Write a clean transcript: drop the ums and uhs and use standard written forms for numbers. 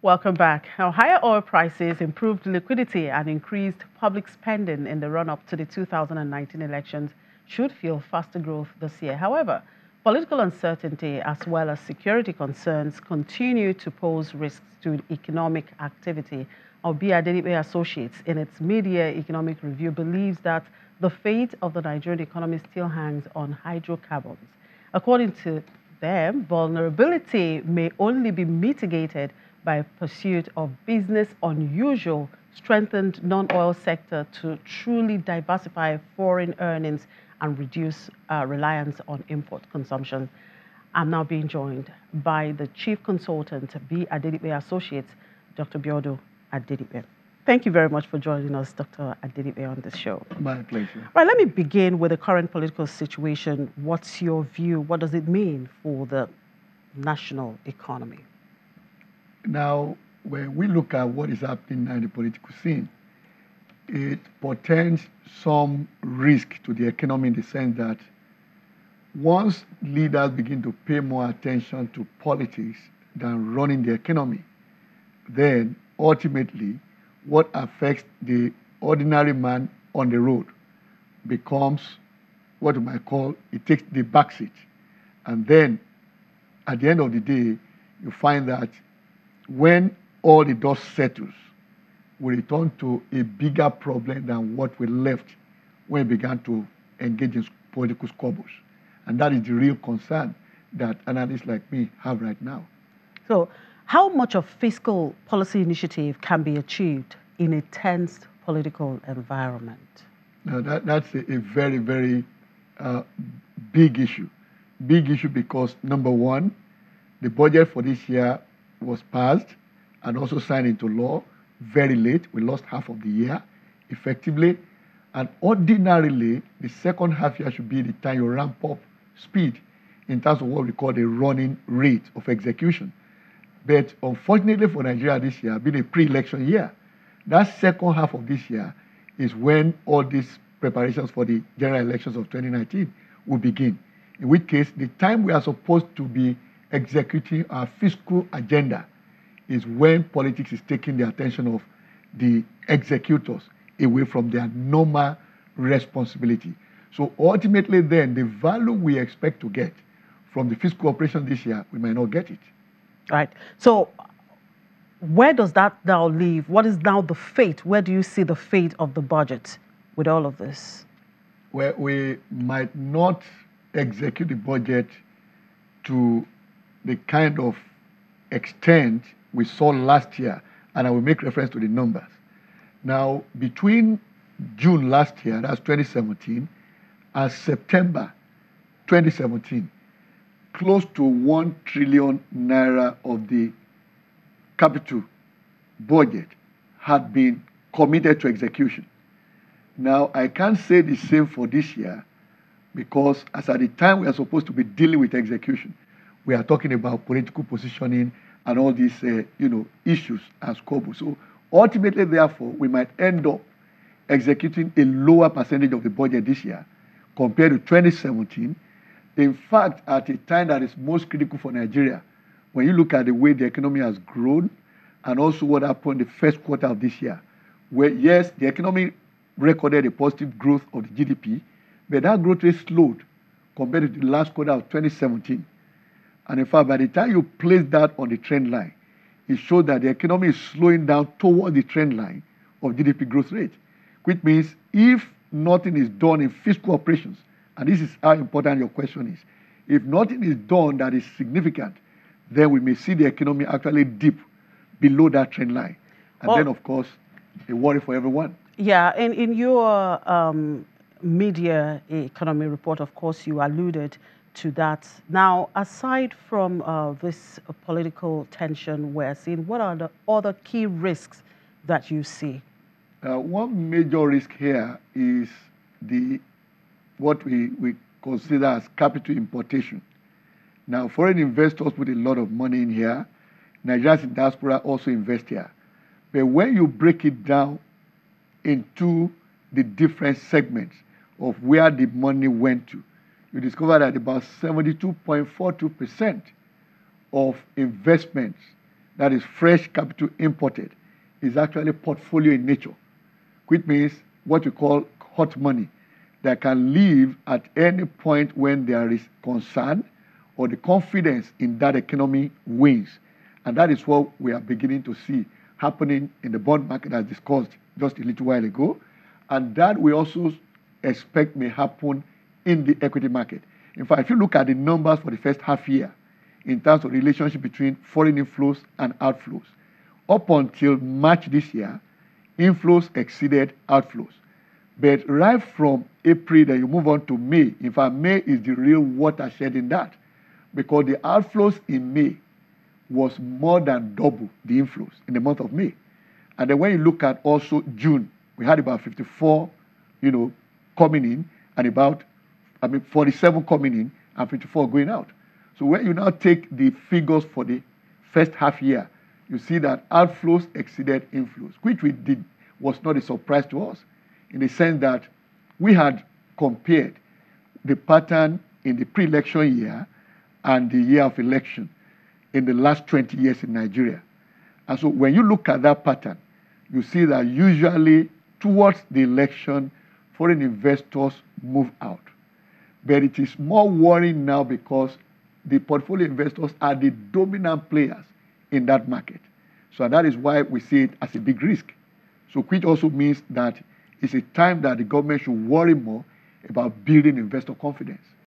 Welcome back. Now, higher oil prices, improved liquidity, and increased public spending in the run-up to the 2019 elections should fuel faster growth this year. However, political uncertainty as well as security concerns continue to pose risks to economic activity. Our Adedipe Associates, in its mid-year economic review, believes that the fate of the Nigerian economy still hangs on hydrocarbons. According to them, vulnerability may only be mitigated by pursuit of business unusual, strengthened non-oil sector to truly diversify foreign earnings and reduce reliance on import consumption. I'm now being joined by the Chief Consultant, Adedipe Associates, Dr. Biodo Adedipe. Thank you very much for joining us, Dr. Adedipe, on this show. My pleasure. Right, let me begin with the current political situation. What's your view? What does it mean for the national economy? Now, when we look at what is happening in the political scene, it portends some risk to the economy in the sense that once leaders begin to pay more attention to politics than running the economy, then ultimately what affects the ordinary man on the road becomes what you might call, it takes the backseat. And then at the end of the day, you find that when all the dust settles, we return to a bigger problem than what we left when we began to engage in political squabbles. And that is the real concern that analysts like me have right now. So how much of fiscal policy initiative can be achieved in a tense political environment? Now that's a very, very big issue. Big issue because, number one, the budget for this year was passed and also signed into law very late. We lost half of the year effectively. And ordinarily, the second half year should be the time you ramp up speed in terms of what we call the running rate of execution. But unfortunately for Nigeria this year, being a pre-election year, that second half of this year is when all these preparations for the general elections of 2019 will begin. In which case, the time we are supposed to be executing our fiscal agenda is when politics is taking the attention of the executors away from their normal responsibility. So ultimately then, the value we expect to get from the fiscal operation this year, we might not get it. Right. So where does that now leave? What is now the fate? Where do you see the fate of the budget with all of this? Well, we might not execute the budget to the kind of extent we saw last year, and I will make reference to the numbers. Now, between June last year, that's 2017, and September 2017, close to 1 trillion naira of the capital budget had been committed to execution. Now, I can't say the same for this year because as at the time we are supposed to be dealing with execution, we are talking about political positioning and all these issues as squabbles. So ultimately, therefore, we might end up executing a lower percentage of the budget this year compared to 2017. In fact, at a time that is most critical for Nigeria, when you look at the way the economy has grown and also what happened in the first quarter of this year, where, yes, the economy recorded a positive growth of the GDP, but that growth rate slowed compared to the last quarter of 2017. And in fact, by the time you place that on the trend line, it shows that the economy is slowing down toward the trend line of GDP growth rate, which means if nothing is done in fiscal operations, and this is how important your question is, if nothing is done that is significant, then we may see the economy actually dip below that trend line. And then, of course, a worry for everyone. Yeah, in your media economy report, of course, you alluded to that. Now, aside from this political tension we're seeing, what are the other key risks that you see? One major risk here is what we consider as capital importation. Now, foreign investors put a lot of money in here. Nigerians in diaspora also invest here. But when you break it down into the different segments of where the money went to, you discover that about 72.42% of investments that is fresh capital imported, is actually portfolio in nature, which means what we call hot money that can leave at any point when there is concern or the confidence in that economy wins. And that is what we are beginning to see happening in the bond market as discussed just a little while ago. And that we also expect may happen in the equity market. In fact, if you look at the numbers for the first half year in terms of relationship between foreign inflows and outflows, up until March this year, inflows exceeded outflows. But right from April, then you move on to May. In fact, May is the real watershed in that, because the outflows in May was more than double the inflows in the month of May. And then when you look at also June, we had about 54, coming in, and about 47 coming in and 54 going out. So when you now take the figures for the first half year, you see that outflows exceeded inflows, which we did was not a surprise to us, in the sense that we had compared the pattern in the pre-election year and the year of election in the last 20 years in Nigeria. And so when you look at that pattern, you see that usually towards the election, foreign investors move out. But it is more worrying now because the portfolio investors are the dominant players in that market. So that is why we see it as a big risk. So which also means that it's a time that the government should worry more about building investor confidence.